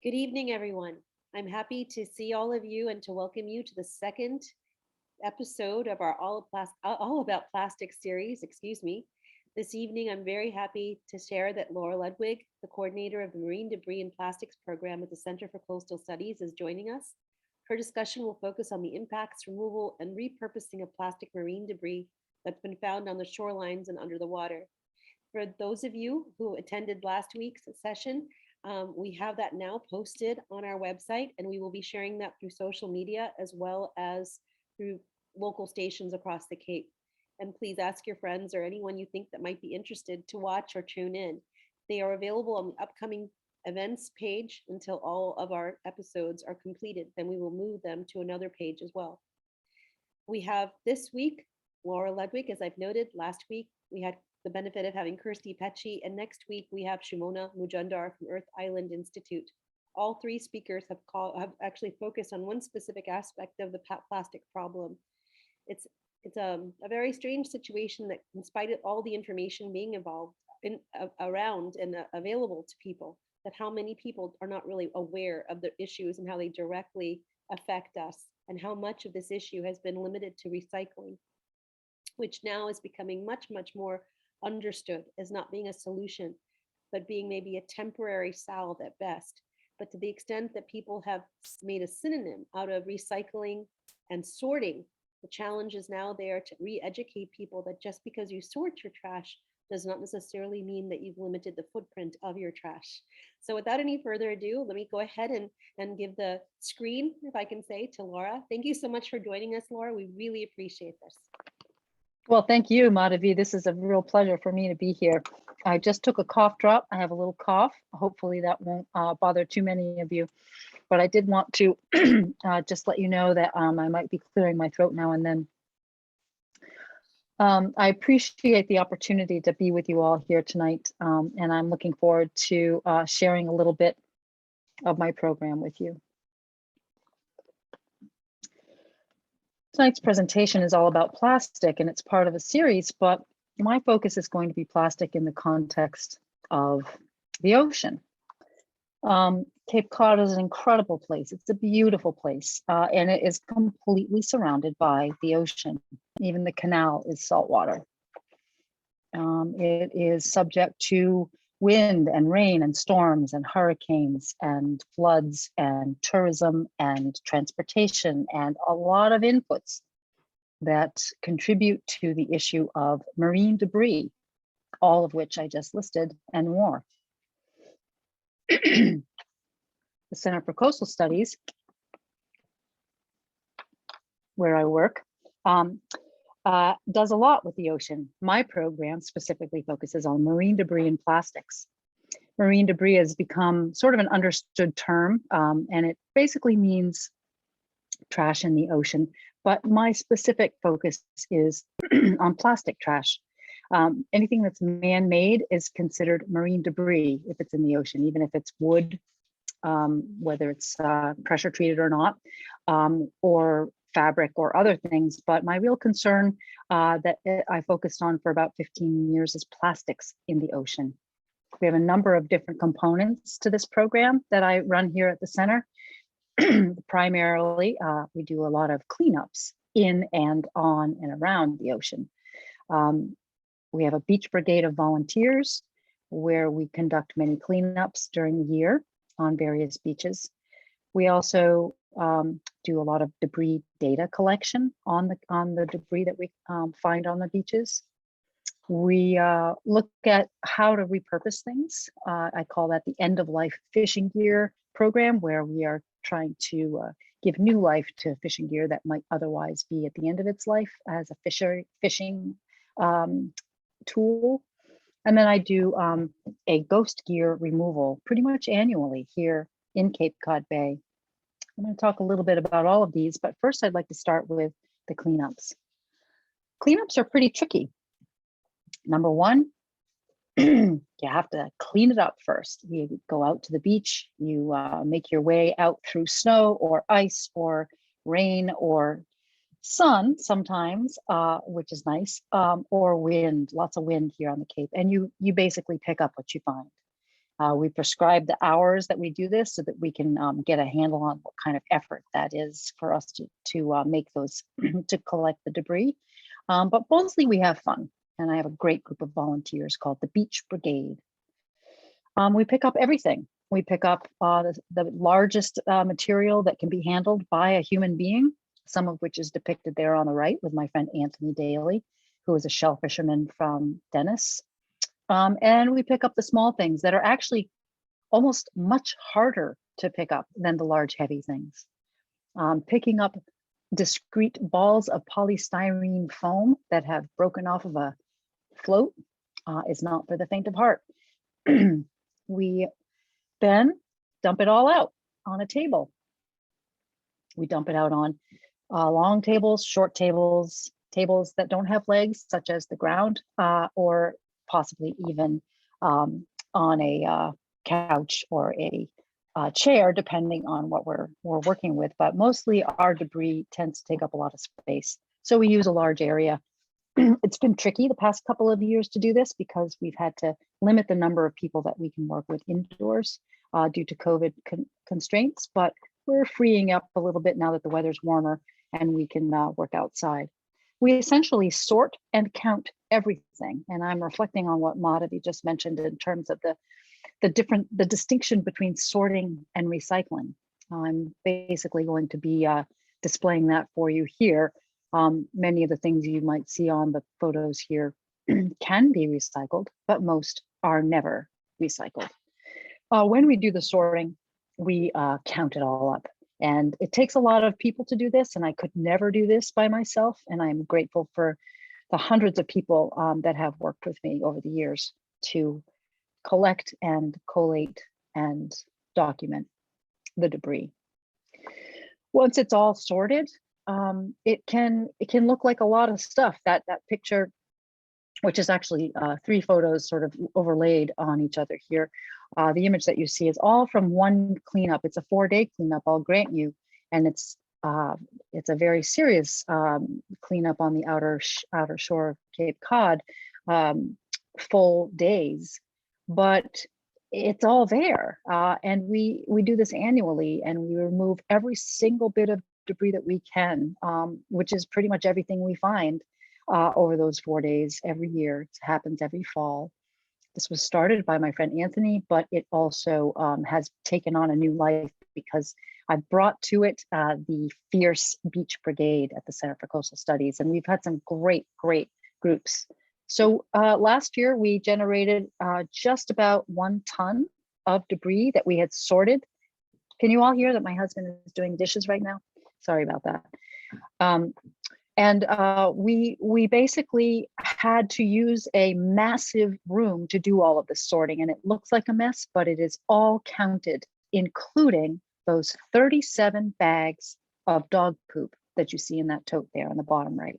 Good evening, everyone. I'm happy to see all of you and to welcome you to the second episode of our All About Plastics series. Excuse me. This evening, I'm very happy to share that Laura Ludwig, the coordinator of the Marine Debris and Plastics Program at the Center for Coastal Studies, is joining us. Her discussion will focus on the impacts, removal, and repurposing of plastic marine debris that's been found on the shorelines and under the water. For those of you who attended last week's session, we have that now posted on our website, and we will be sharing that through social media as well as through local stations across the Cape. And please ask your friends or anyone you think that might be interested to watch or tune in. They are available on the upcoming events page until all of our episodes are completed. Then we will move them to another page as well. We have this week Laura Ludwig, as I've noted. Last week we had the benefit of having Kirsty Pecci, and next week we have Shimona Mujundar from Earth Island Institute. All three speakers have actually focused on one specific aspect of the plastic problem. It's a very strange situation that, in spite of all the information being around and available to people, that how many people are not really aware of the issues and how they directly affect us, and how much of this issue has been limited to recycling, which now is becoming much, much more understood as not being a solution, but being maybe a temporary salve at best. But to the extent that people have made a synonym out of recycling and sorting, the challenge is now there to re-educate people that just because you sort your trash does not necessarily mean that you've limited the footprint of your trash. So without any further ado, let me go ahead and give the screen, if I can say, to Laura. Thank you so much for joining us, Laura. We really appreciate this. Well, thank you, Madhavi. This is a real pleasure for me to be here. I just took a cough drop. I have a little cough. Hopefully that won't bother too many of you. But I did want to just let you know that I might be clearing my throat now and then. I appreciate the opportunity to be with you all here tonight, and I'm looking forward to sharing a little bit of my program with you. Tonight's presentation is all about plastic, and it's part of a series, but my focus is going to be plastic in the context of the ocean. Cape Cod is an incredible place. It's a beautiful place, and it is completely surrounded by the ocean. Even the canal is saltwater. It is subject to wind and rain and storms and hurricanes and floods and tourism and transportation and a lot of inputs that contribute to the issue of marine debris, all of which I just listed and more. The Center for Coastal Studies, where I work, does a lot with the ocean. My program specifically focuses on marine debris and plastics. Marine debris has become sort of an understood term, and it basically means trash in the ocean. But my specific focus is on plastic trash. Anything that's man-made is considered marine debris if it's in the ocean, even if it's wood, whether it's pressure treated or not, or fabric or other things. But my real concern that I focused on for about 15 years is plastics in the ocean. We have a number of different components to this program that I run here at the center. Primarily, we do a lot of cleanups in and on and around the ocean. We have a beach brigade of volunteers where we conduct many cleanups during the year on various beaches. We also do a lot of debris data collection on the debris that we find on the beaches. We look at how to repurpose things. I call that the end of life fishing gear program, where we are trying to give new life to fishing gear that might otherwise be at the end of its life as a fishing tool. And then I do a ghost gear removal pretty much annually here in Cape Cod Bay. I'm going to talk a little bit about all of these, but first I'd like to start with the cleanups. Cleanups are pretty tricky. Number one, you have to clean it up first. You go out to the beach, you make your way out through snow or ice or rain or sun sometimes, which is nice, or wind, lots of wind here on the Cape. And you basically pick up what you find. We prescribe the hours that we do this so that we can get a handle on what kind of effort that is for us to make those, to collect the debris. But mostly we have fun. And I have a great group of volunteers called the Beach Brigade. We pick up everything. We pick up the largest material that can be handled by a human being, some of which is depicted there on the right with my friend Anthony Daly, who is a shell fisherman from Dennis. And we pick up the small things that are actually almost much harder to pick up than the large, heavy things. Picking up discrete balls of polystyrene foam that have broken off of a float is not for the faint of heart. We then dump it all out on a table. We dump it out on long tables, short tables, tables that don't have legs, such as the ground, or possibly even on a couch or a chair, depending on what we're working with. But mostly our debris tends to take up a lot of space. So we use a large area. It's been tricky the past couple of years to do this because we've had to limit the number of people that we can work with indoors due to COVID constraints, but we're freeing up a little bit now that the weather's warmer and we can work outside. We essentially sort and count everything. And I'm reflecting on what Madhavi just mentioned in terms of the distinction between sorting and recycling. I'm basically going to be displaying that for you here. Many of the things you might see on the photos here can be recycled, but most are never recycled. When we do the sorting, we count it all up. And it takes a lot of people to do this, and I could never do this by myself. And I'm grateful for the hundreds of people that have worked with me over the years to collect and collate and document the debris. Once it's all sorted, it can look like a lot of stuff. That picture, which is actually 3 photos sort of overlaid on each other here. The image that you see is all from one cleanup. It's a 4-day cleanup, I'll grant you, and it's a very serious cleanup on the outer shore of Cape Cod, full days, but it's all there. And we do this annually, and we remove every single bit of debris that we can, which is pretty much everything we find over those 4 days every year. It happens every fall. This was started by my friend Anthony, but it also has taken on a new life because I brought to it the fierce Beach Brigade at the Center for Coastal Studies, and we've had some great groups. So last year we generated just about 1 ton of debris that we had sorted. Can you all hear that my husband is doing dishes right now? Sorry about that. And we basically had to use a massive room to do all of the sorting, and it looks like a mess, but it is all counted, including those 37 bags of dog poop that you see in that tote there on the bottom right.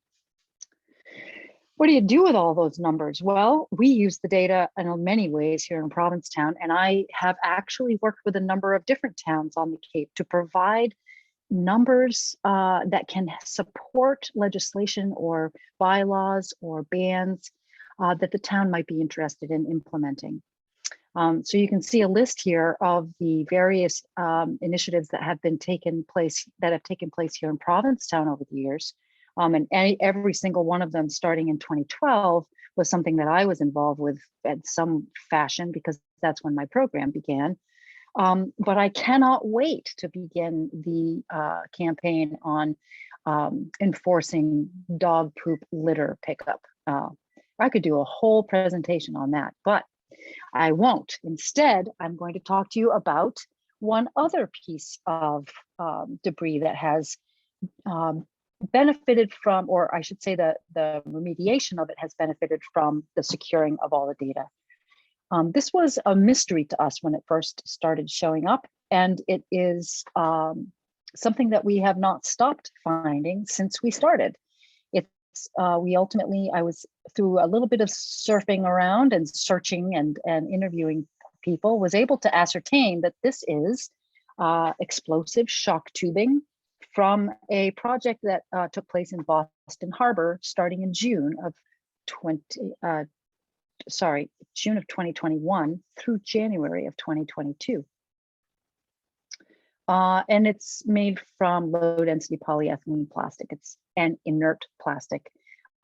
What do you do with all those numbers? Well, we use the data in many ways here in Provincetown, and I have actually worked with a number of different towns on the Cape to provide numbers that can support legislation or bylaws or bans that the town might be interested in implementing. So you can see a list here of the various initiatives that have taken place here in Provincetown over the years. And every single one of them, starting in 2012, was something that I was involved with at some fashion because that's when my program began. But I cannot wait to begin the campaign on enforcing dog poop litter pickup. I could do a whole presentation on that, but I won't. Instead, I'm going to talk to you about one other piece of debris that has benefited from, or I should say the remediation of it has benefited from the securing of all the data. This was a mystery to us when it first started showing up, and it is something that we have not stopped finding since we started. I was through a little bit of surfing around and searching and interviewing people, was able to ascertain that this is explosive shock tubing from a project that took place in Boston Harbor starting in June of June of 2021 through January of 2022. And it's made from low density polyethylene plastic. It's an inert plastic.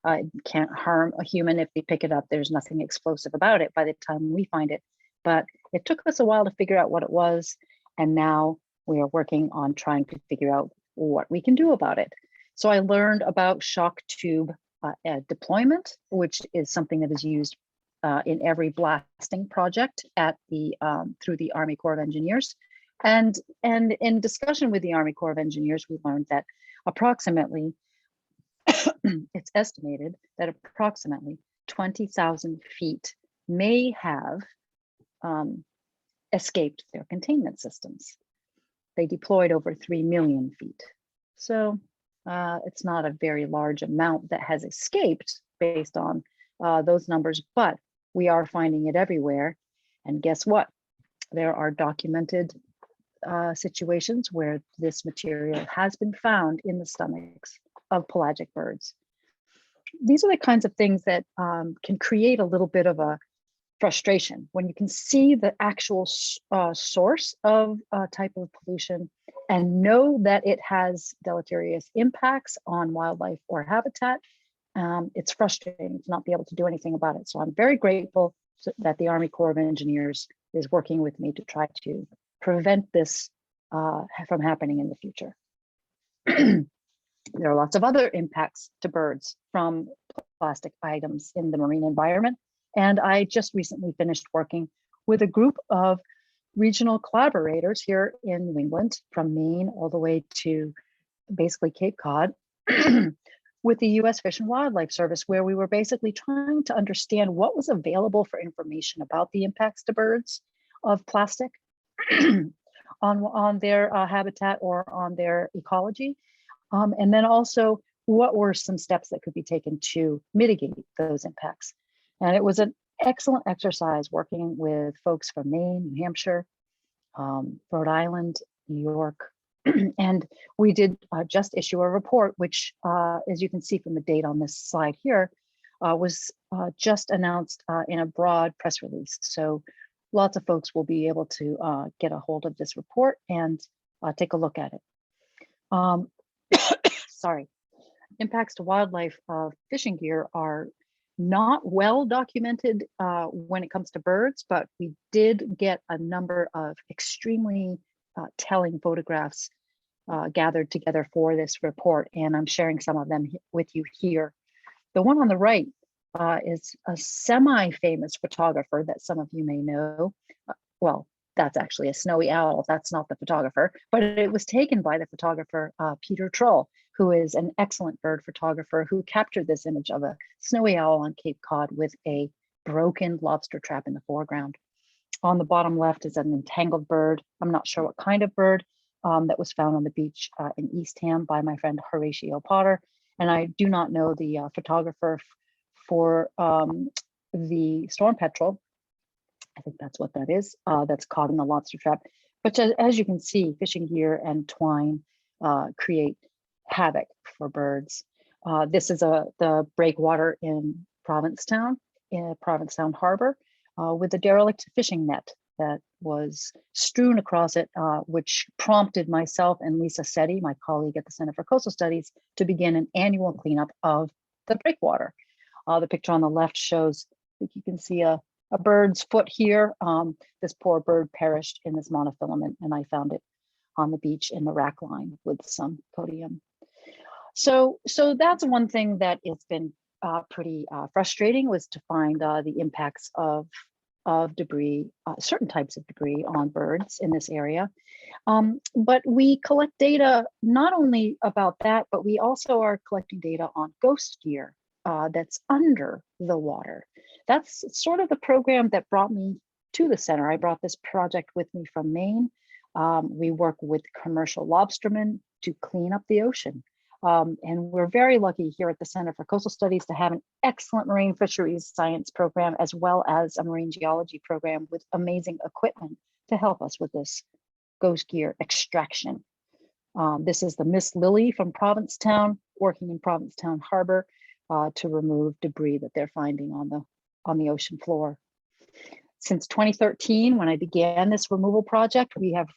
It can't harm a human if they pick it up. There's nothing explosive about it by the time we find it. But it took us a while to figure out what it was. And now we are working on trying to figure out what we can do about it. So I learned about shock tube deployment, which is something that is used in every blasting project at the through the Army Corps of Engineers. And in discussion with the Army Corps of Engineers, we learned that approximately, it's estimated that approximately 20,000 feet may have escaped their containment systems. They deployed over 3 million feet. So it's not a very large amount that has escaped based on those numbers, but we are finding it everywhere. And guess what? There are documented situations where this material has been found in the stomachs of pelagic birds. These are the kinds of things that can create a little bit of a frustration when you can see the actual source of a type of pollution and know that it has deleterious impacts on wildlife or habitat. It's frustrating to not be able to do anything about it. So I'm very grateful that the Army Corps of Engineers is working with me to try to prevent this from happening in the future. There are lots of other impacts to birds from plastic items in the marine environment. And I just recently finished working with a group of regional collaborators here in New England, from Maine all the way to basically Cape Cod, with the US Fish and Wildlife Service, where we were basically trying to understand what was available for information about the impacts to birds of plastic on their habitat or on their ecology. And then also, what were some steps that could be taken to mitigate those impacts? And it was an excellent exercise working with folks from Maine, New Hampshire, Rhode Island, New York. And we did just issue a report, which, as you can see from the date on this slide here, was just announced in a broad press release. So lots of folks will be able to get a hold of this report and take a look at it. Sorry, impacts to wildlife of fishing gear are not well documented when it comes to birds, but we did get a number of extremely telling photographs gathered together for this report, and I'm sharing some of them with you here. The one on the right is a semi-famous photographer that some of you may know. Well, that's actually a snowy owl. That's not the photographer, but it was taken by the photographer, Peter Troll, who is an excellent bird photographer who captured this image of a snowy owl on Cape Cod with a broken lobster trap in the foreground. On the bottom left is an entangled bird. I'm not sure what kind of bird that was found on the beach in Eastham by my friend Horatio Potter. And I do not know the photographer for the storm petrel. I think that's what that is, that's caught in the lobster trap. But as you can see, fishing gear and twine create havoc for birds. This is the breakwater in Provincetown Harbor, with a derelict fishing net that was strewn across it, which prompted myself and Lisa Setti, my colleague at the Center for Coastal Studies, to begin an annual cleanup of the breakwater. The picture on the left shows, I think you can see a bird's foot here. This poor bird perished in this monofilament, and I found it on the beach in the rack line with some podium. So that's one thing that has been pretty frustrating, was to find the impacts of debris, certain types of debris on birds in this area. But we collect data not only about that, but we also are collecting data on ghost gear that's under the water. That's sort of the program that brought me to the center. I brought this project with me from Maine. We work with commercial lobstermen to clean up the ocean. And we're very lucky here at the Center for Coastal Studies to have an excellent marine fisheries science program, as well as a marine geology program with amazing equipment to help us with this ghost gear extraction. This is the Miss Lily from Provincetown, working in Provincetown Harbor to remove debris that they're finding on on the ocean floor. Since 2013, when I began this removal project, we have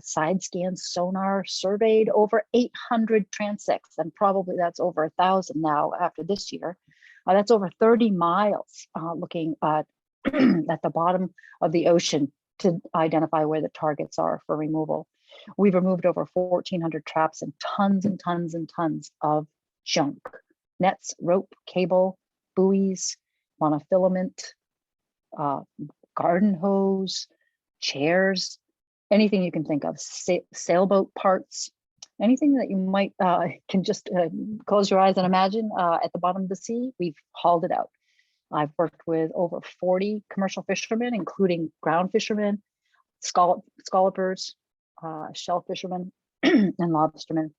side scan sonar surveyed over 800 transects, and probably that's over 1,000 now after this year. That's over 30 miles looking at, at the bottom of the ocean to identify where the targets are for removal. We've removed over 1,400 traps and tons of junk, nets, rope, cable, buoys, monofilament, garden hose, chairs, anything you can think of, sailboat parts, anything that you might can just close your eyes and imagine at the bottom of the sea, we've hauled it out. I've worked with over 40 commercial fishermen, including ground fishermen, scallopers, shell fishermen, and lobstermen.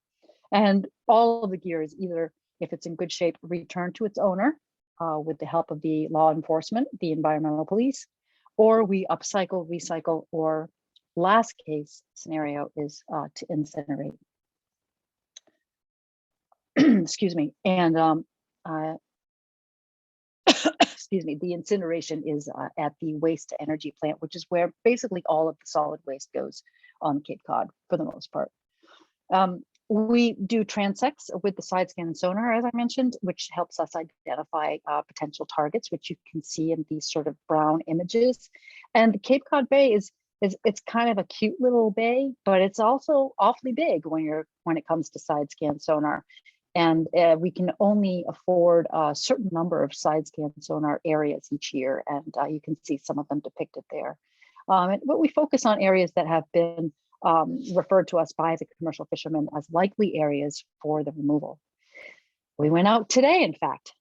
And all of the gear is either, if it's in good shape, returned to its owner with the help of the law enforcement, the environmental police, or we upcycle, recycle, or last case scenario is to incinerate. Excuse me. And excuse me, the incineration is at the waste to energy plant, which is where basically all of the solid waste goes on Cape Cod for the most part. We do transects with the side scan sonar, as I mentioned, which helps us identify potential targets, which you can see in these sort of brown images. And Cape Cod Bay is it's kind of a cute little bay, but it's also awfully big when it comes to side scan sonar. And we can only afford a certain number of side scan sonar areas each year, and you can see some of them depicted there. But we focus on areas that have been referred to us by the commercial fishermen as likely areas for the removal. We went out today, in fact.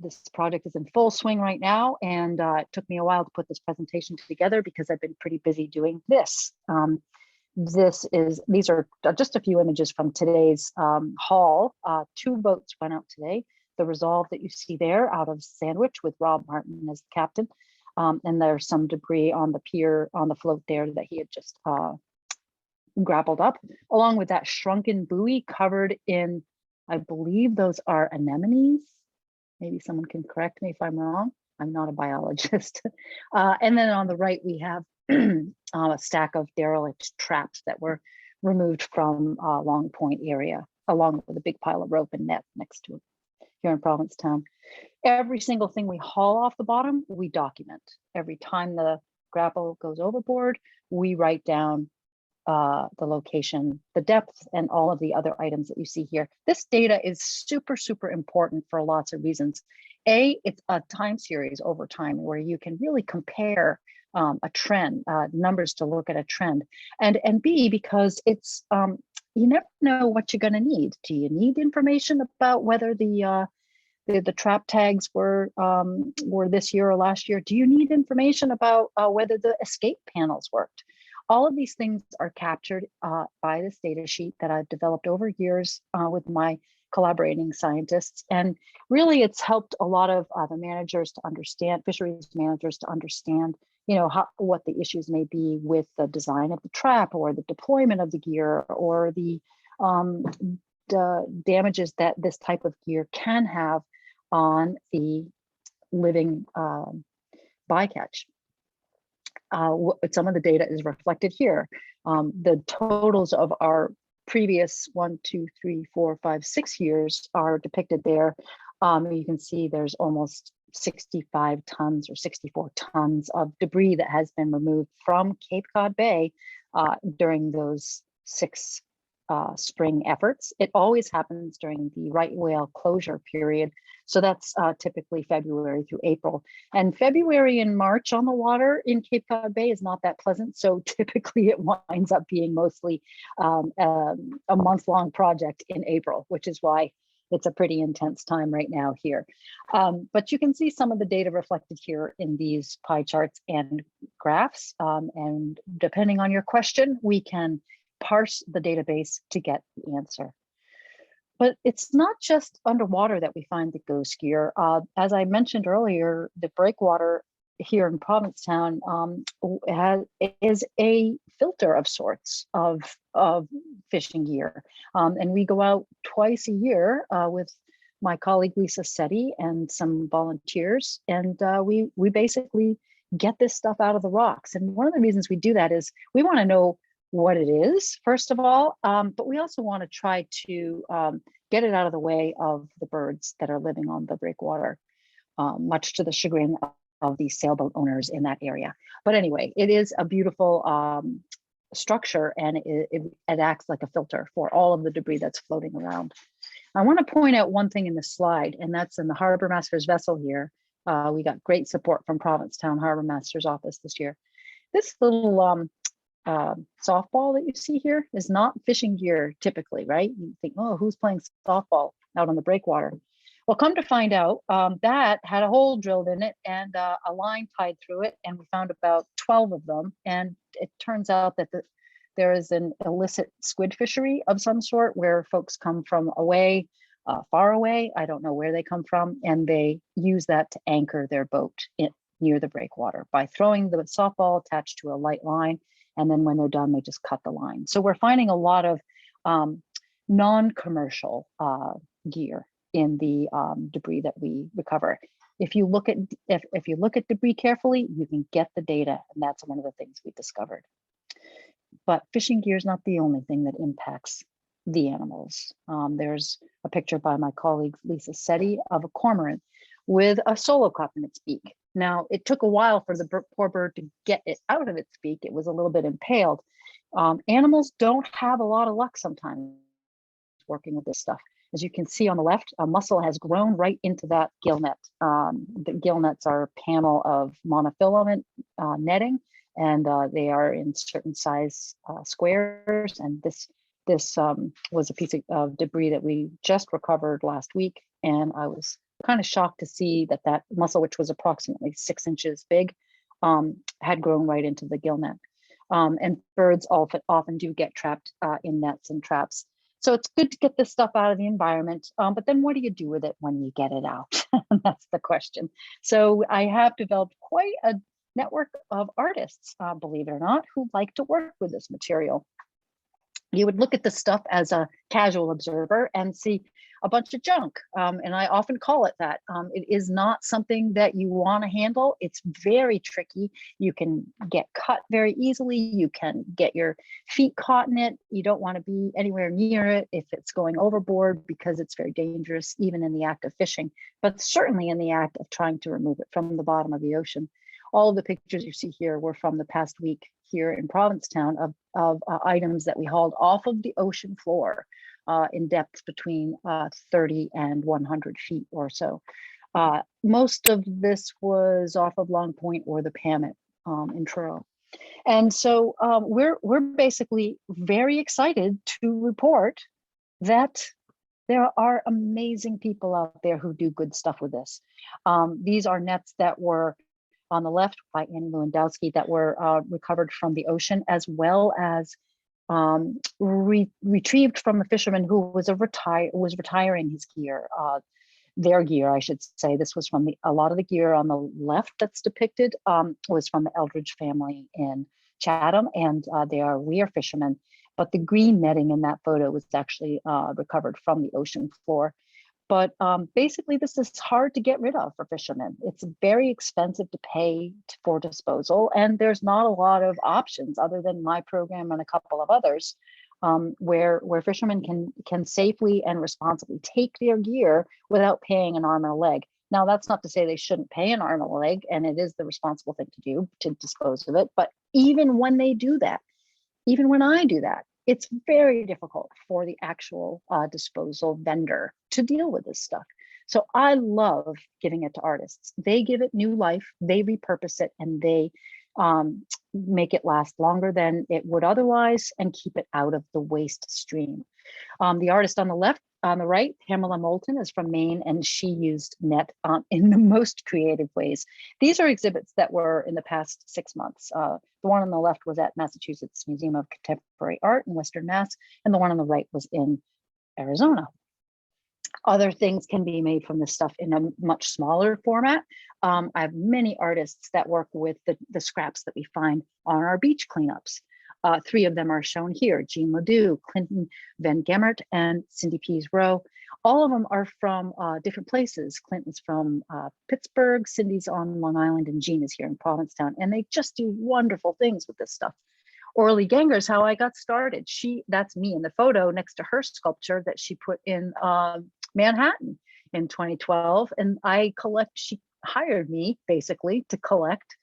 This project is in full swing right now, and it took me a while to put this presentation together because I've been pretty busy doing this. These are just a few images from today's haul. 2 boats went out today. The Resolve that you see there out of Sandwich with Rob Martin as the captain. And there's some debris on the pier, on the float there that he had just grappled up, along with that shrunken buoy covered in, I believe those are anemones. Maybe someone can correct me if I'm wrong. I'm not a biologist. And then on the right, we have a stack of derelict traps that were removed from Long Point area, along with a big pile of rope and net next to it here in Provincetown. Every single thing we haul off the bottom, we document. Every time the grapple goes overboard, we write down the location, the depth, and all of the other items that you see here. This data is super, super important for lots of reasons. A, it's a time series over time where you can really compare a trend, numbers to look at a trend. And B, because it's, you never know what you're gonna need. Do you need information about whether the trap tags were this year or last year? Do you need information about whether the escape panels worked? All of these things are captured by this data sheet that I've developed over years with my collaborating scientists. And really it's helped a lot of the managers to understand, fisheries managers to understand, you know, what the issues may be with the design of the trap or the deployment of the gear or the damages that this type of gear can have on the living bycatch. Some of the data is reflected here. The totals of our previous 1, 2, 3, 4, 5, 6 years are depicted there. You can see there's almost 65 tons or 64 tons of debris that has been removed from Cape Cod Bay during those 6 spring efforts. It always happens during the right whale closure period. So that's typically February through April. And February and March on the water in Cape Cod Bay is not that pleasant. So typically it winds up being mostly a month-long project in April, which is why it's a pretty intense time right now here. But you can see some of the data reflected here in these pie charts and graphs. And depending on your question, we can parse the database to get the answer. But it's not just underwater that we find the ghost gear. As I mentioned earlier, the breakwater here in Provincetown is a filter of sorts of fishing gear. And we go out twice a year with my colleague Lisa Setti and some volunteers, and we basically get this stuff out of the rocks. And one of the reasons we do that is we want to know what it is, first of all, but we also want to try to get it out of the way of the birds that are living on the breakwater, much to the chagrin of the sailboat owners in that area. But anyway, it is a beautiful structure, and it acts like a filter for all of the debris that's floating around. I want to point out one thing in this slide, and that's in the harbor master's vessel here. We got great support from Provincetown Harbor Master's office this year. This little softball that you see here is not fishing gear typically, right? You think, oh, who's playing softball out on the breakwater? Well, come to find out, that had a hole drilled in it and a line tied through it, and we found about 12 of them. And it turns out that there is an illicit squid fishery of some sort where folks come from away, far away. I don't know where they come from, and they use that to anchor their boat near the breakwater by throwing the softball attached to a light line. And then when they're done, they just cut the line. So we're finding a lot of non-commercial gear in the debris that we recover. If you look at debris carefully, you can get the data, and that's one of the things we discovered. But fishing gear is not the only thing that impacts the animals. There's a picture by my colleague Lisa Setti of a cormorant with a solo cup in its beak. Now, it took a while for the poor bird to get it out of its beak. It was a little bit impaled. Animals don't have a lot of luck sometimes working with this stuff. As you can see on the left, a mussel has grown right into that gill net. The gill nets are a panel of monofilament netting, and they are in certain size squares. And this was a piece of debris that we just recovered last week, and I was kind of shocked to see that mussel, which was approximately 6 inches big, had grown right into the gill net. And birds often do get trapped in nets and traps. So it's good to get this stuff out of the environment, but then what do you do with it when you get it out? That's the question. So I have developed quite a network of artists, believe it or not, who like to work with this material. You would look at the stuff as a casual observer and see a bunch of junk. And I often call it that. It is not something that you want to handle. It's very tricky. You can get cut very easily. You can get your feet caught in it. You don't want to be anywhere near it if it's going overboard, because it's very dangerous, even in the act of fishing, but certainly in the act of trying to remove it from the bottom of the ocean. All of the pictures you see here were from the past week here in Provincetown of items that we hauled off of the ocean floor in depths between 30 and 100 feet or so. Most of this was off of Long Point or the Pamet in Truro. And so we're basically very excited to report that there are amazing people out there who do good stuff with this. These are nets that were on the left by Annie Lewandowski that were recovered from the ocean, as well as retrieved from a fisherman who was retiring his gear, their gear, I should say. This was from a lot of the gear on the left that's depicted was from the Eldridge family in Chatham, and they are weir fishermen. But the green netting in that photo was actually recovered from the ocean floor. But basically, this is hard to get rid of for fishermen. It's very expensive to pay for disposal, and there's not a lot of options other than my program and a couple of others, where fishermen can safely and responsibly take their gear without paying an arm and a leg. Now, that's not to say they shouldn't pay an arm and a leg, and it is the responsible thing to do to dispose of it. But even when they do that, even when I do that, it's very difficult for the actual disposal vendor to deal with this stuff. So I love giving it to artists. They give it new life, they repurpose it, and they make it last longer than it would otherwise and keep it out of the waste stream. The artist on the right, Pamela Moulton, is from Maine, and she used net in the most creative ways. These are exhibits that were in the past 6 months. The one on the left was at Massachusetts Museum of Contemporary Art in Western Mass, and the one on the right was in Arizona. Other things can be made from this stuff in a much smaller format. I have many artists that work with the scraps that we find on our beach cleanups. 3 of them are shown here: Jean Ledoux, Clinton Van Gemert, and Cindy Pease Rowe. All of them are from different places. Clinton's from Pittsburgh, Cindy's on Long Island, and Jean is here in Provincetown. And they just do wonderful things with this stuff. Orly Ganger's how I got started. That's me in the photo next to her sculpture that she put in Manhattan in 2012. And she hired me basically to collect,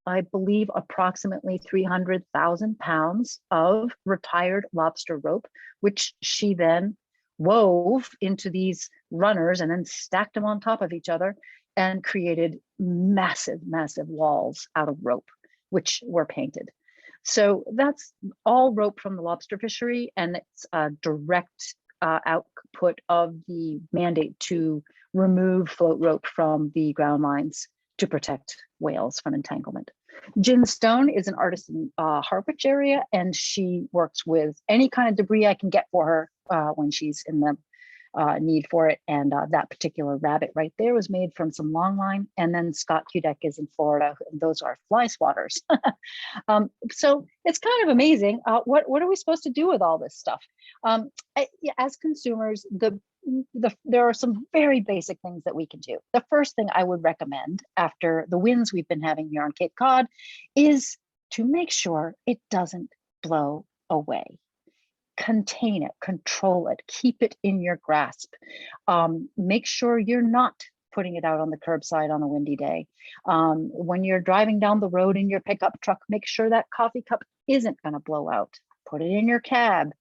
I believe, approximately 300,000 pounds of retired lobster rope, which she then wove into these runners and then stacked them on top of each other and created massive, massive walls out of rope, which were painted. So that's all rope from the lobster fishery, and it's a direct output of the mandate to remove float rope from the ground lines to protect whales from entanglement. Jen Stone is an artist in Harwich area, and she works with any kind of debris I can get for her when she's in the need for it. And that particular rabbit right there was made from some long line. And then Scott Kudek is in Florida, and those are fly swatters. So it's kind of amazing. What are we supposed to do with all this stuff? As consumers, there are some very basic things that we can do. The first thing I would recommend after the winds we've been having here on Cape Cod is to make sure it doesn't blow away. Contain it, control it, keep it in your grasp. Make sure you're not putting it out on the curbside on a windy day. When you're driving down the road in your pickup truck, make sure that coffee cup isn't going to blow out. Put it in your cab.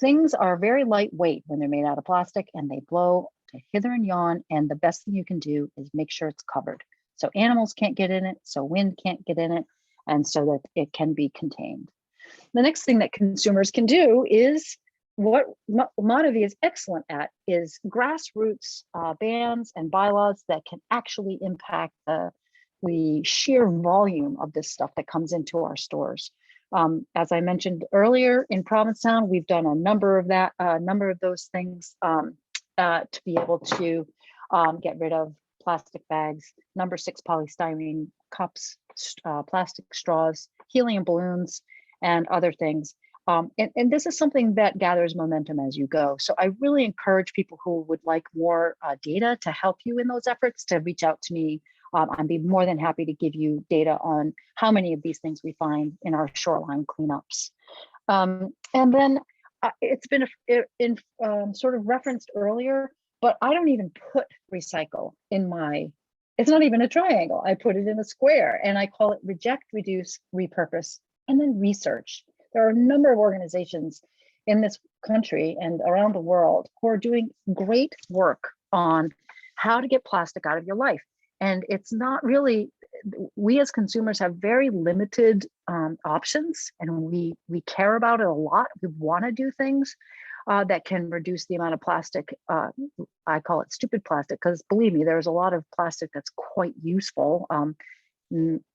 Things are very lightweight when they're made out of plastic, and they blow to hither and yon. And the best thing you can do is make sure it's covered, so animals can't get in it, so wind can't get in it, and so that it can be contained. The next thing that consumers can do is what Madhavi is excellent at, is grassroots bans and bylaws that can actually impact the sheer volume of this stuff that comes into our stores. As I mentioned earlier, in Provincetown, we've done a number of those things to be able to get rid of plastic bags, number 6 polystyrene cups, plastic straws, helium balloons, and other things. And this is something that gathers momentum as you go. So I really encourage people who would like more data to help you in those efforts to reach out to me. I'd be more than happy to give you data on how many of these things we find in our shoreline cleanups. And then it's been sort of referenced earlier, but I don't even put recycle in it's not even a triangle. I put it in a square, and I call it reject, reduce, repurpose, and then research. There are a number of organizations in this country and around the world who are doing great work on how to get plastic out of your life. And it's not really, we as consumers have very limited options, and we care about it a lot. We want to do things that can reduce the amount of plastic. I call it stupid plastic, because believe me, there's a lot of plastic that's quite useful,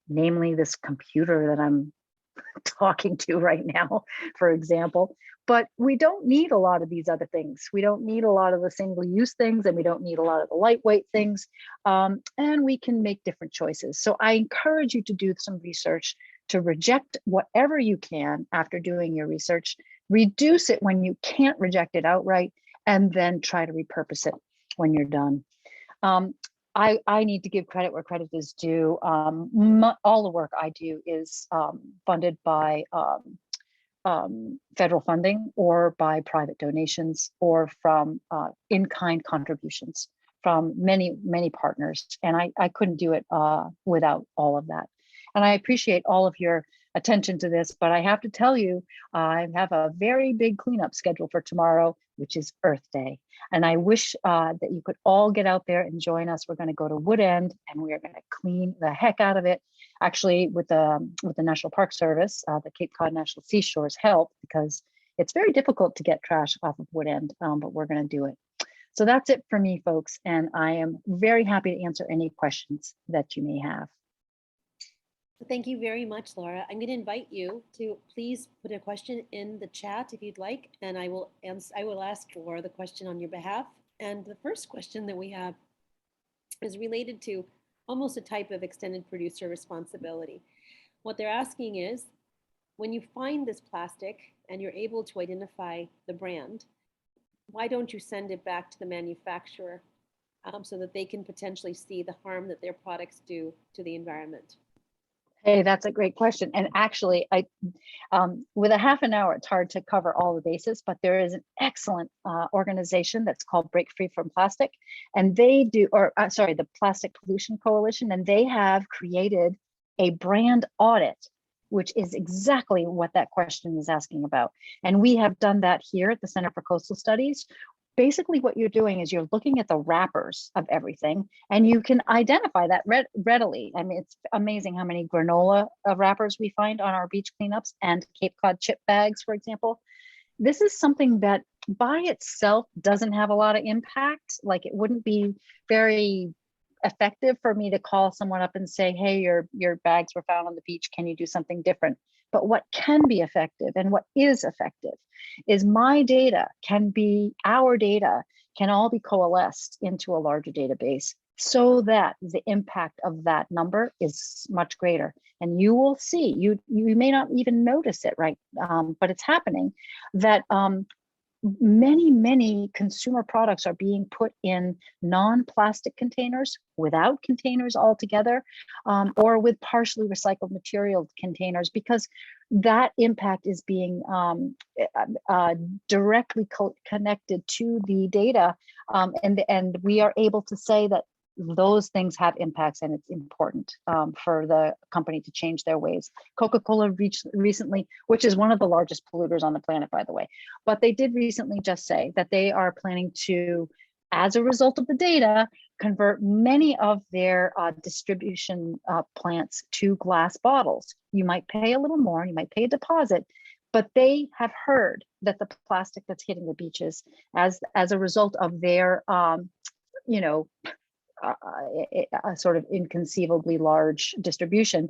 namely this computer that I'm talking to right now, for example. But we don't need a lot of these other things. We don't need a lot of the single-use things, and we don't need a lot of the lightweight things. And we can make different choices. So I encourage you to do some research, to reject whatever you can after doing your research, reduce it when you can't reject it outright, and then try to repurpose it when you're done. I need to give credit where credit is due. All the work I do is funded by federal funding, or by private donations, or from in-kind contributions from many, many partners. And I couldn't do it without all of that. And I appreciate all of your attention to this, but I have to tell you, I have a very big cleanup schedule for tomorrow, which is Earth Day. And I wish that you could all get out there and join us. We're going to go to Wood End, and we are going to clean the heck out of it. Actually, with the National Park Service, the Cape Cod National Seashores help, because it's very difficult to get trash off of Wood End, but we're going to do it. So that's it for me, folks. And I am very happy to answer any questions that you may have. Thank you very much, Laura. I'm going to invite you to please put a question in the chat if you'd like, and I will ask Laura the question on your behalf. And the first question that we have is related to almost a type of extended producer responsibility. What they're asking is, when you find this plastic and you're able to identify the brand, why don't you send it back to the manufacturer so that they can potentially see the harm that their products do to the environment? Hey, that's a great question. And actually, with a half an hour, it's hard to cover all the bases, but there is an excellent organization that's called Break Free from Plastic. And they do, or sorry, the Plastic Pollution Coalition, and they have created a brand audit, which is exactly what that question is asking about. And we have done that here at the Center for Coastal Studies. Basically, what you're doing is you're looking at the wrappers of everything, and you can identify that readily. I mean, it's amazing how many granola wrappers we find on our beach cleanups and Cape Cod chip bags, for example. This is something that by itself doesn't have a lot of impact. Like, it wouldn't be very effective for me to call someone up and say, hey, your bags were found on the beach, can you do something different? But what can be effective and what is effective is my data can be, our data can all be coalesced into a larger database so that the impact of that number is much greater. And you will see, you may not even notice it, right? But it's happening that many consumer products are being put in non-plastic containers, without containers altogether, or with partially recycled material containers, because that impact is being directly connected to the data, and we are able to say that those things have impacts, and it's important for the company to change their ways. Coca-Cola recently, which is one of the largest polluters on the planet, by the way, but they did recently just say that they are planning to, as a result of the data, convert many of their distribution plants to glass bottles. You might pay a little more, you might pay a deposit, but they have heard that the plastic that's hitting the beaches as a result of their, you know, a sort of inconceivably large distribution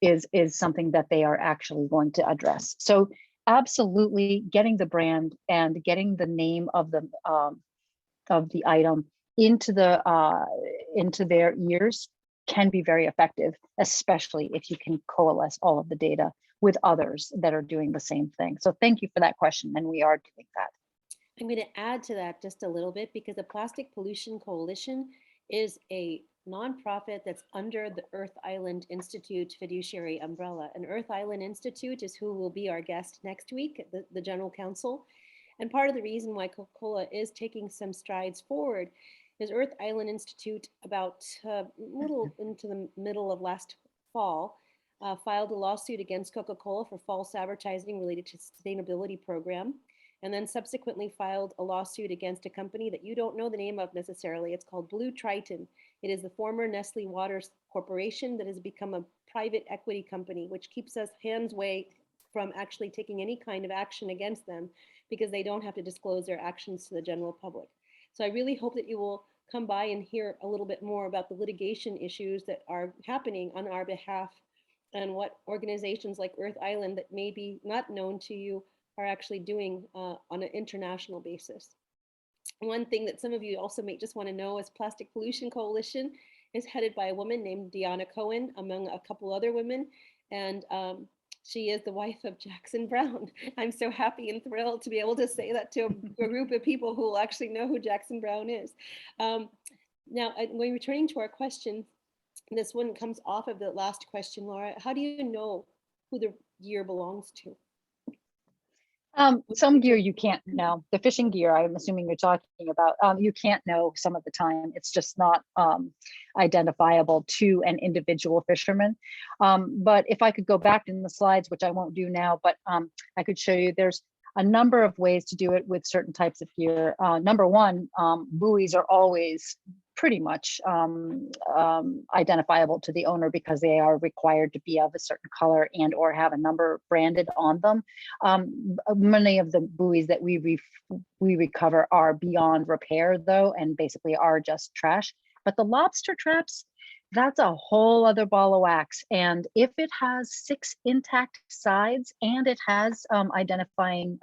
is something that they are actually going to address. So absolutely, getting the brand and getting the name of the item into their ears can be very effective, especially if you can coalesce all of the data with others that are doing the same thing. So thank you for that question, and we are doing that. I'm going to add to that just a little bit, because the Plastic Pollution Coalition is a nonprofit that's under the Earth Island Institute fiduciary umbrella. And Earth Island Institute is who will be our guest next week, the General Counsel. And part of the reason why Coca-Cola is taking some strides forward is Earth Island Institute, about a little into the middle of last fall, filed a lawsuit against Coca-Cola for false advertising related to sustainability program, and then subsequently filed a lawsuit against a company that you don't know the name of necessarily. It's called Blue Triton. It is the former Nestle Waters Corporation that has become a private equity company, which keeps us hands away from actually taking any kind of action against them, because they don't have to disclose their actions to the general public. So I really hope that you will come by and hear a little bit more about the litigation issues that are happening on our behalf, and what organizations like Earth Island, that may be not known to you, are actually doing on an international basis. One thing that some of you also may just want to know is Plastic Pollution Coalition is headed by a woman named Deanna Cohen, among a couple other women, and she is the wife of Jackson Brown. I'm so happy and thrilled to be able to say that to a group of people who will actually know who Jackson Brown is. Now, when returning to our question, this one comes off of the last question, Laura. How do you know who the gear belongs to? Some gear you can't know. The fishing gear, I'm assuming you're talking about, you can't know some of the time. It's just not identifiable to an individual fisherman. But if I could go back in the slides, which I won't do now, but I could show you, there's a number of ways to do it with certain types of gear. Number one, buoys are always pretty much identifiable to the owner, because they are required to be of a certain color and or have a number branded on them. Many of the buoys that we recover are beyond repair though, and basically are just trash. But the lobster traps, that's a whole other ball of wax. And if it has 6 intact sides and it has identifying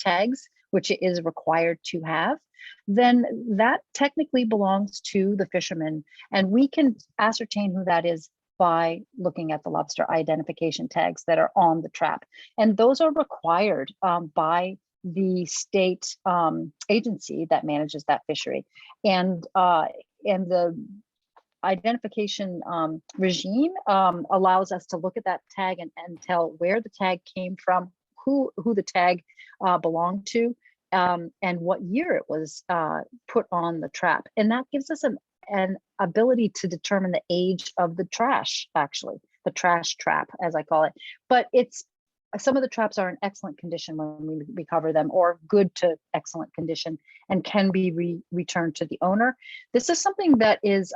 tags, which it is required to have, then that technically belongs to the fisherman. And we can ascertain who that is by looking at the lobster identification tags that are on the trap. And those are required by the state agency that manages that fishery. And the identification regime allows us to look at that tag and tell where the tag came from, who the tag belonged to, and what year it was put on the trap. And that gives us an ability to determine the age of the trash, actually, the trash trap, as I call it. But it's some of the traps are in excellent condition when we recover them, or good to excellent condition, and can be returned to the owner. This is something that is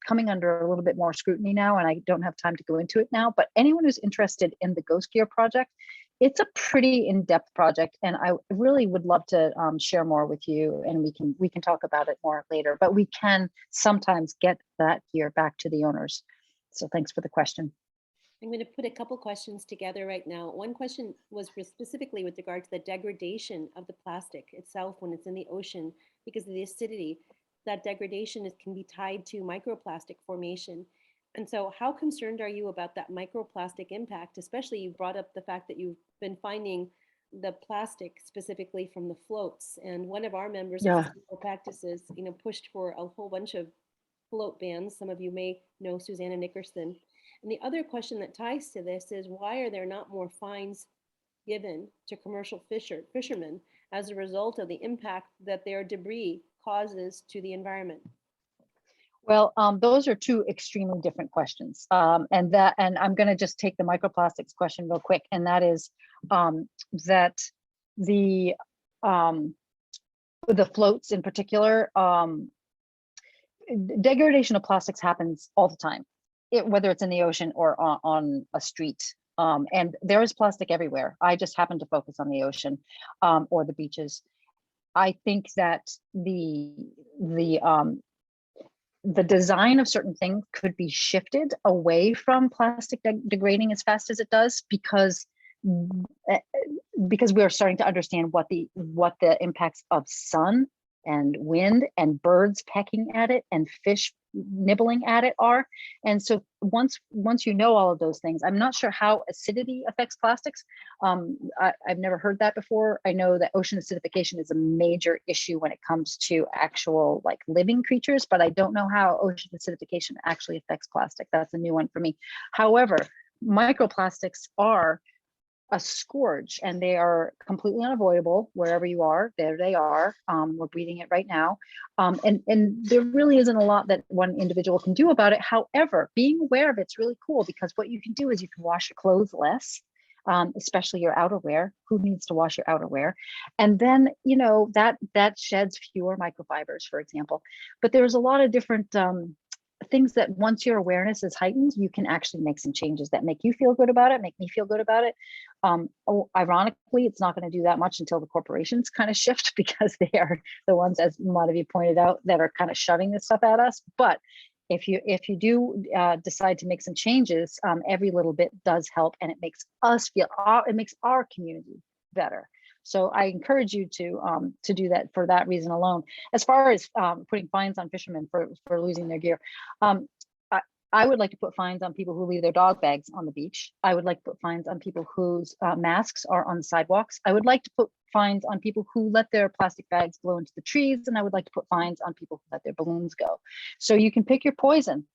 coming under a little bit more scrutiny now, and I don't have time to go into it now, but anyone who's interested in the Ghost Gear project, it's a pretty in-depth project, and I really would love to share more with you, and we can talk about it more later, but we can sometimes get that gear back to the owners. So thanks for the question. I'm going to put a couple questions together right now. One question was specifically with regard to the degradation of the plastic itself when it's in the ocean because of the acidity. That degradation can be tied to microplastic formation. And so how concerned are you about that microplastic impact? Especially you brought up the fact that you've been finding the plastic specifically from the floats. And one of our members of Yeah. Sustainable Practices, pushed for a whole bunch of float bans. Some of you may know Susanna Nickerson. And the other question that ties to this is, why are there not more fines given to commercial fishermen as a result of the impact that their debris causes to the environment? Well, those are two extremely different questions. And I'm going to just take the microplastics question real quick. And that is that the floats in particular, degradation of plastics happens all the time, whether it's in the ocean or on a street. And there is plastic everywhere. I just happen to focus on the ocean or the beaches. I think that the design of certain things could be shifted away from plastic degrading as fast as it does, because we are starting to understand what the impacts of sun and wind and birds pecking at it and fish nibbling at it are. And so once you know all of those things, I'm not sure how acidity affects plastics. I've never heard that before. I know that ocean acidification is a major issue when it comes to actual like living creatures, but I don't know how ocean acidification actually affects plastic. That's a new one for me. However, microplastics are a scourge, and they are completely unavoidable wherever you are. There they are. We're breathing it right now. And there really isn't a lot that one individual can do about it. However, being aware of it's really cool, because what you can do is you can wash your clothes less, especially your outerwear. Who needs to wash your outerwear? And then, that sheds fewer microfibers, for example. But there's a lot of different things that once your awareness is heightened, you can actually make some changes that make you feel good about it, make me feel good about it. Ironically, it's not going to do that much until the corporations kind of shift, because they are the ones, as a lot of you pointed out, that are kind of shoving this stuff at us. But if you do decide to make some changes, every little bit does help, and it makes us feel, it makes our community better. So I encourage you to do that for that reason alone. As far as putting fines on fishermen for losing their gear, I would like to put fines on people who leave their dog bags on the beach. I would like to put fines on people whose masks are on the sidewalks. I would like to put fines on people who let their plastic bags blow into the trees, and I would like to put fines on people who let their balloons go. So you can pick your poison.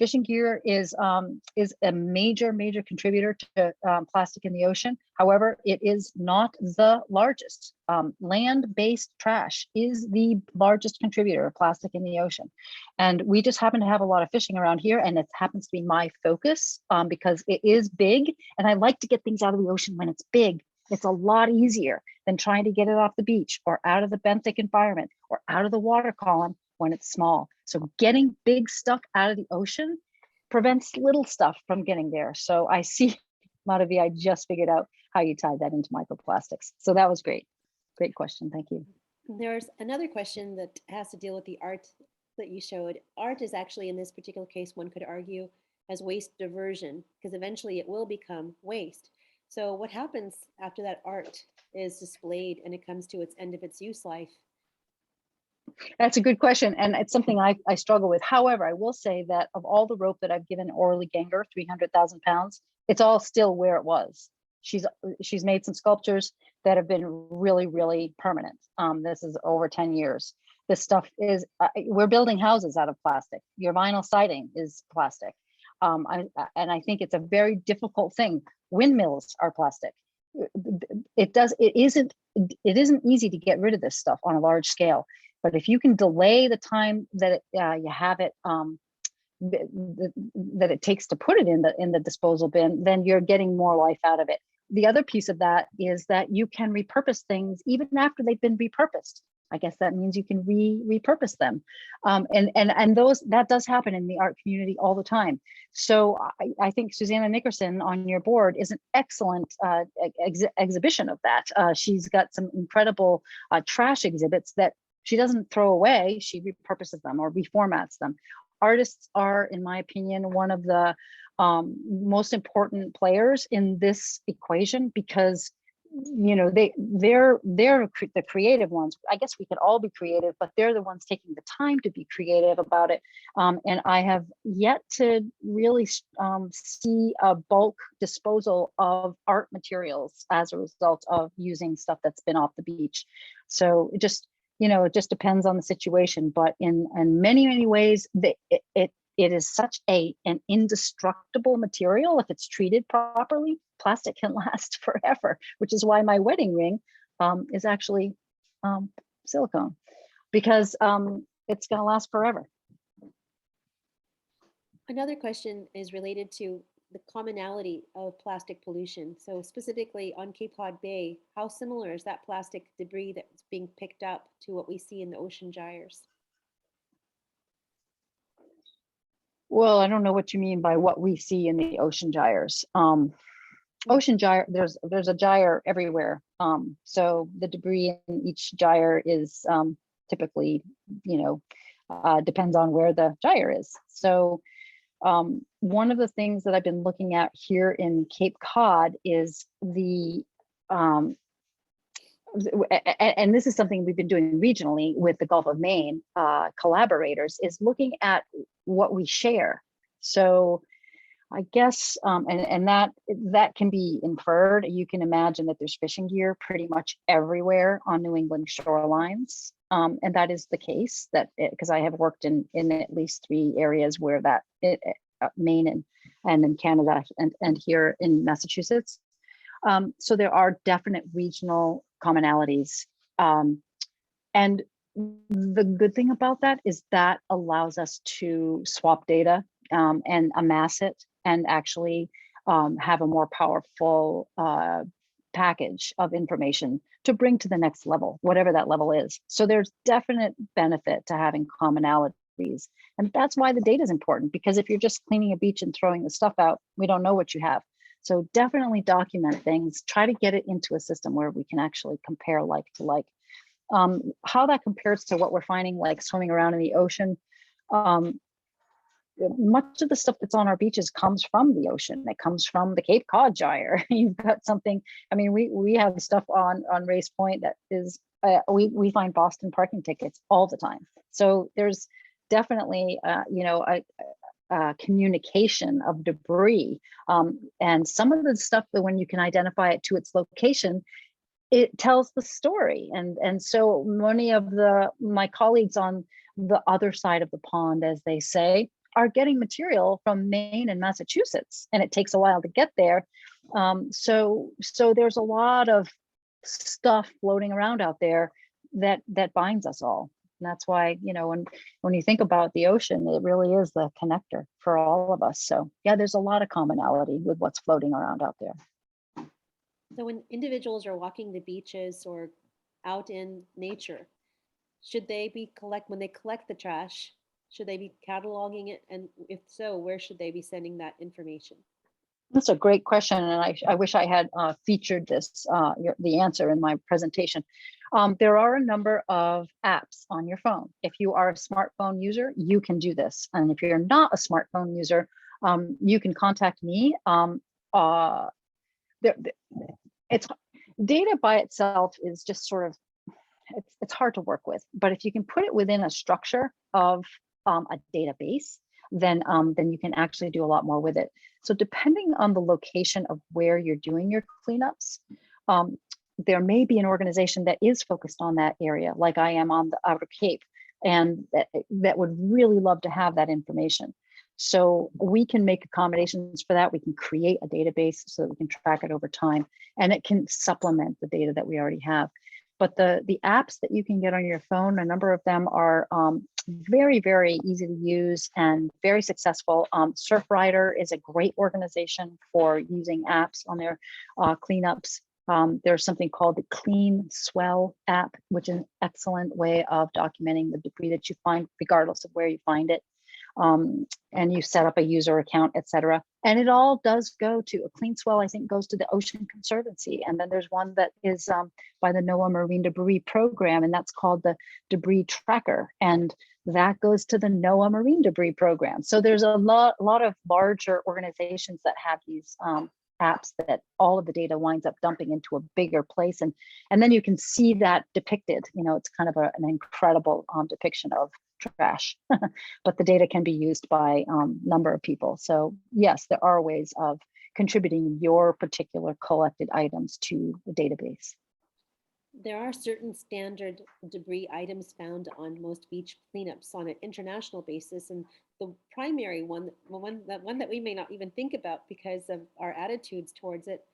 Fishing gear is a major contributor to plastic in the ocean. However, it is not the largest. Land-based trash is the largest contributor of plastic in the ocean. And we just happen to have a lot of fishing around here, and it happens to be my focus because it is big, and I like to get things out of the ocean when it's big. It's a lot easier than trying to get it off the beach or out of the benthic environment or out of the water column when it's small. So getting big stuff out of the ocean prevents little stuff from getting there. So I see, Madhavi, I just figured out how you tied that into microplastics. So that was great. Great question. Thank you. There's another question that has to deal with the art that you showed. Art is actually, in this particular case, one could argue, as waste diversion, because eventually it will become waste. So what happens after that art is displayed and it comes to its end of its use life? That's a good question, and it's something I struggle with. However, I will say that of all the rope that I've given Orly Ganger, 300,000 pounds, it's all still where it was. she's made some sculptures that have been really, really permanent. This is over 10 years. This stuff is, we're building houses out of plastic. Your vinyl siding is plastic. And I think it's a very difficult thing. Windmills are plastic. It isn't easy to get rid of this stuff on a large scale. But if you can delay the time that you have it, that it takes to put it in the disposal bin, then you're getting more life out of it. The other piece of that is that you can repurpose things even after they've been repurposed. I guess that means you can repurpose them. And that does happen in the art community all the time. So I think Susanna Nickerson on your board is an excellent exhibition of that. She's got some incredible trash exhibits that she doesn't throw away, she repurposes them or reformats them. Artists are, in my opinion, one of the most important players in this equation, because they're the creative ones. I guess we could all be creative, but they're the ones taking the time to be creative about it. And I have yet to really see a bulk disposal of art materials as a result of using stuff that's been off the beach. So it just depends on the situation, but in many ways, it is such an indestructible material. If it's treated properly, plastic can last forever, which is why my wedding ring is actually silicone, because it's going to last forever. Another question is related to the commonality of plastic pollution. So specifically on Cape Cod Bay, how similar is that plastic debris that's being picked up to what we see in the ocean gyres? Well, I don't know what you mean by what we see in the ocean gyres. Ocean gyre, there's a gyre everywhere. So the debris in each gyre is typically, depends on where the gyre is. So one of the things that I've been looking at here in Cape Cod is and this is something we've been doing regionally with the Gulf of Maine collaborators, is looking at what we share. So I guess, and that can be inferred. You can imagine that there's fishing gear pretty much everywhere on New England shorelines. And that is the case, because I have worked in at least 3 areas where Maine and in Canada and here in Massachusetts. So there are definite regional commonalities. And the good thing about that is that allows us to swap data and amass it and actually have a more powerful package of information to bring to the next level, whatever that level is. So there's definite benefit to having commonalities. And that's why the data is important, because if you're just cleaning a beach and throwing the stuff out, we don't know what you have. So definitely document things, try to get it into a system where we can actually compare like to like. How that compares to what we're finding like swimming around in the ocean, much of the stuff that's on our beaches comes from the ocean. It comes from the Cape Cod gyre. You've got something, I mean, we have stuff on Race Point that is, we find Boston parking tickets all the time. So there's definitely, a communication of debris. And some of the stuff that when you can identify it to its location, it tells the story. And so many of my colleagues on the other side of the pond, as they say, are getting material from Maine and Massachusetts, and it takes a while to get there. So there's a lot of stuff floating around out there that binds us all. And that's why, when you think about the ocean, it really is the connector for all of us. So yeah, there's a lot of commonality with what's floating around out there. So when individuals are walking the beaches or out in nature, should they be when they collect the trash, should they be cataloging it? And if so, where should they be sending that information? That's a great question. And I wish I had featured the answer in my presentation. There are a number of apps on your phone. If you are a smartphone user, you can do this. And if you're not a smartphone user, you can contact me. It's data by itself is just sort of, it's hard to work with, but if you can put it within a structure of a database, then you can actually do a lot more with it. So depending on the location of where you're doing your cleanups, there may be an organization that is focused on that area, like I am on the Outer Cape, and that would really love to have that information. So we can make accommodations for that. We can create a database so that we can track it over time, and it can supplement the data that we already have. But the apps that you can get on your phone, a number of them are very, very easy to use and very successful. Surfrider is a great organization for using apps on their cleanups. There's something called the Clean Swell app, which is an excellent way of documenting the debris that you find, regardless of where you find it. And you set up a user account, etc. And it all does go to a Clean Swell, I think, goes to the Ocean Conservancy. And then there's one that is by the NOAA Marine Debris Program, and that's called the Debris Tracker. And that goes to the NOAA Marine Debris Program. So there's a lot of larger organizations that have these apps that all of the data winds up dumping into a bigger place. And then you can see that depicted. You know, it's kind of an incredible depiction of trash, but the data can be used by a number of people. So yes, there are ways of contributing your particular collected items to the database. There are certain standard debris items found on most beach cleanups on an international basis, and the primary one, the one that we may not even think about because of our attitudes towards it,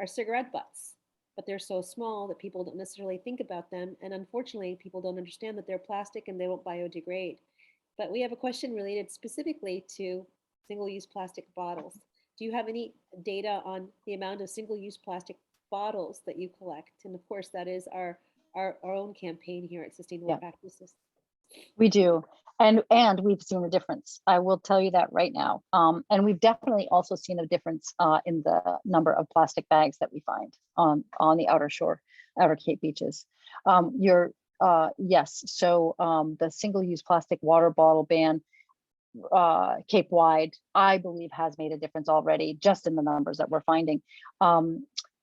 are cigarette butts. But they're so small that people don't necessarily think about them, and unfortunately, people don't understand that they're plastic and they won't biodegrade. But we have a question related specifically to single-use plastic bottles. Do you have any data on the amount of single-use plastic bottles that you collect? And of course, that is our own campaign here at Sustainable Practices. We do. And we've seen a difference. I will tell you that right now. And we've definitely also seen a difference in the number of plastic bags that we find on the outer Cape beaches. Yes, so the single-use plastic water bottle ban Cape wide, I believe, has made a difference already just in the numbers that we're finding.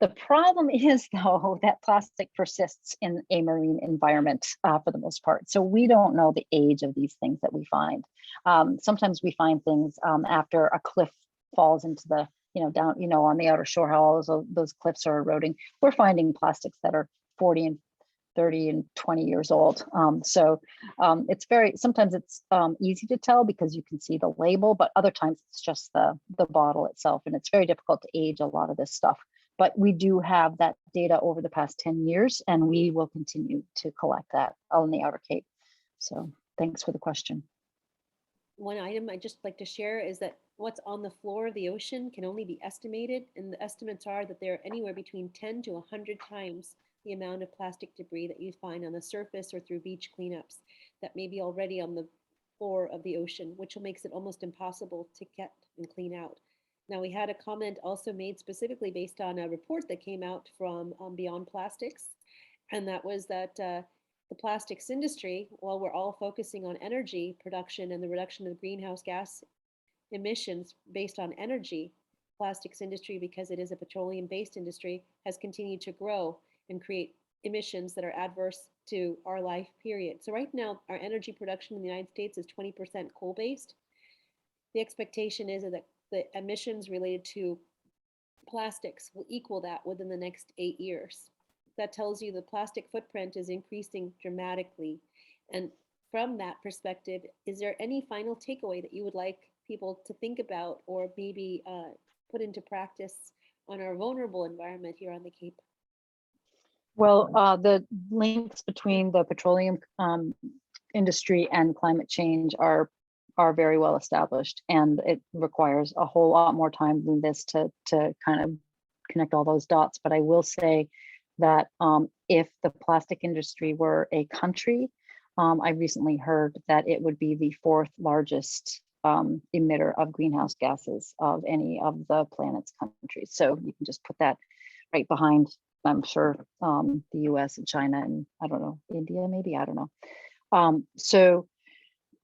The problem is, though, that plastic persists in a marine environment for the most part. So we don't know the age of these things that we find. Sometimes we find things after a cliff falls into the, down, on the outer shore, how all those cliffs are eroding. We're finding plastics that are 40 and 30 and 20 years old. It's sometimes it's easy to tell because you can see the label, but other times it's just the bottle itself. And it's very difficult to age a lot of this stuff. But we do have that data over the past 10 years, and we will continue to collect that on the Outer Cape. So thanks for the question. One item I'd just like to share is that what's on the floor of the ocean can only be estimated, and the estimates are that they're anywhere between 10 to 100 times the amount of plastic debris that you find on the surface or through beach cleanups that may be already on the floor of the ocean, which makes it almost impossible to get and clean out. Now, we had a comment also made specifically based on a report that came out from Beyond Plastics, and that was that the plastics industry, while we're all focusing on energy production and the reduction of greenhouse gas emissions based on energy, plastics industry, because it is a petroleum-based industry, has continued to grow and create emissions that are adverse to our life, period. So right now, our energy production in the United States is 20% coal-based. The expectation is that the emissions related to plastics will equal that within the next 8 years. That tells you the plastic footprint is increasing dramatically. And from that perspective, is there any final takeaway that you would like people to think about or maybe put into practice on our vulnerable environment here on the Cape? Well, the links between the petroleum industry and climate change are very well established, and it requires a whole lot more time than this to kind of connect all those dots. But I will say that if the plastic industry were a country, I recently heard that it would be the 4th largest emitter of greenhouse gases of any of the planet's countries. So you can just put that right behind, I'm sure, the US and China and I don't know, India maybe, I don't know.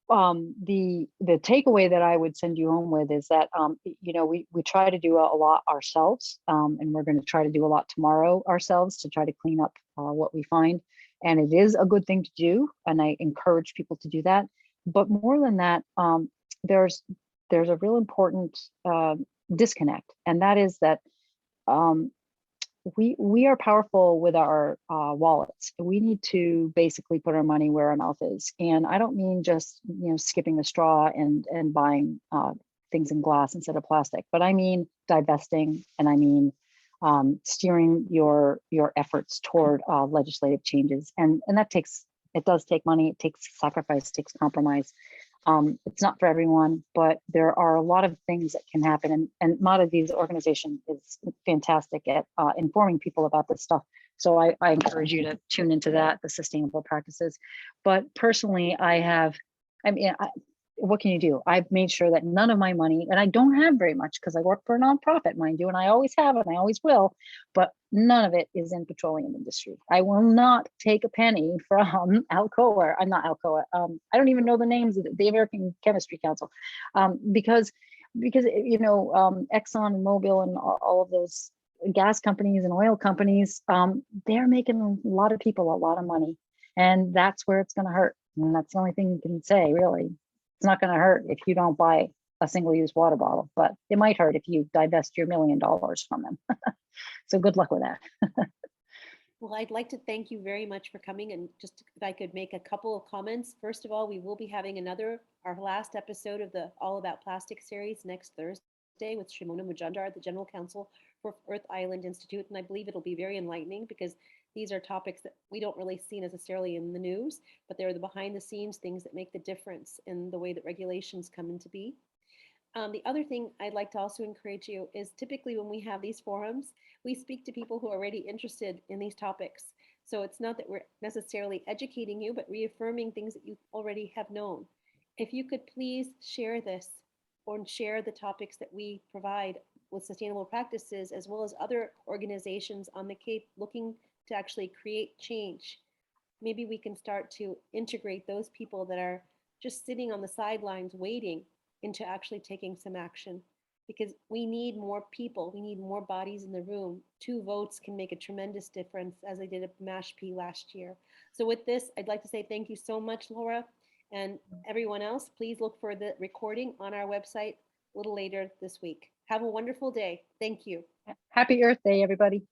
The takeaway that I would send you home with is that we try to do a lot ourselves, and we're going to try to do a lot tomorrow ourselves to try to clean up what we find, and it is a good thing to do, and I encourage people to do that. But more than that, there's a real important disconnect, and that is that um, we are powerful with our wallets. We need to basically put our money where our mouth is, and I don't mean just skipping the straw and buying things in glass instead of plastic, but I mean divesting, and I mean steering your efforts toward legislative changes, and that takes, it does take money, it takes sacrifice, it takes compromise. It's not for everyone, but there are a lot of things that can happen. And Madhavi's organization is fantastic at informing people about this stuff. So I encourage you to tune into that, the sustainable practices. But personally, what can you do? I've made sure that none of my money, and I don't have very much because I work for a nonprofit, mind you, and I always have and I always will, but none of it is in petroleum industry. I will not take a penny from Alcoa. I'm not Alcoa. I don't even know the names of the American Chemistry Council, because Exxon and Mobil and all of those gas companies and oil companies, they're making a lot of people a lot of money, and that's where it's going to hurt. And that's the only thing you can say, really. It's not going to hurt if you don't buy a single-use water bottle, but it might hurt if you divest your $1 million from them. So good luck with that. Well, I'd like to thank you very much for coming, and just if I could make a couple of comments. First of all, we will be having our last episode of the All About Plastic series next Thursday with Shimona Mujumdar, the General Counsel for Earth Island Institute. And I believe it'll be very enlightening because these are topics that we don't really see necessarily in the news, but they're the behind the scenes things that make the difference in the way that regulations come into be. The other thing I'd like to also encourage you is typically when we have these forums, we speak to people who are already interested in these topics. So it's not that we're necessarily educating you, but reaffirming things that you already have known. If you could please share this or share the topics that we provide with sustainable practices, as well as other organizations on the Cape looking to actually create change. Maybe we can start to integrate those people that are just sitting on the sidelines waiting into actually taking some action, because we need more people, we need more bodies in the room. 2 votes can make a tremendous difference, as I did at MASHP last year. So with this, I'd like to say thank you so much, Laura, and everyone else. Please look for the recording on our website a little later this week. Have a wonderful day. Thank you. Happy Earth Day, everybody.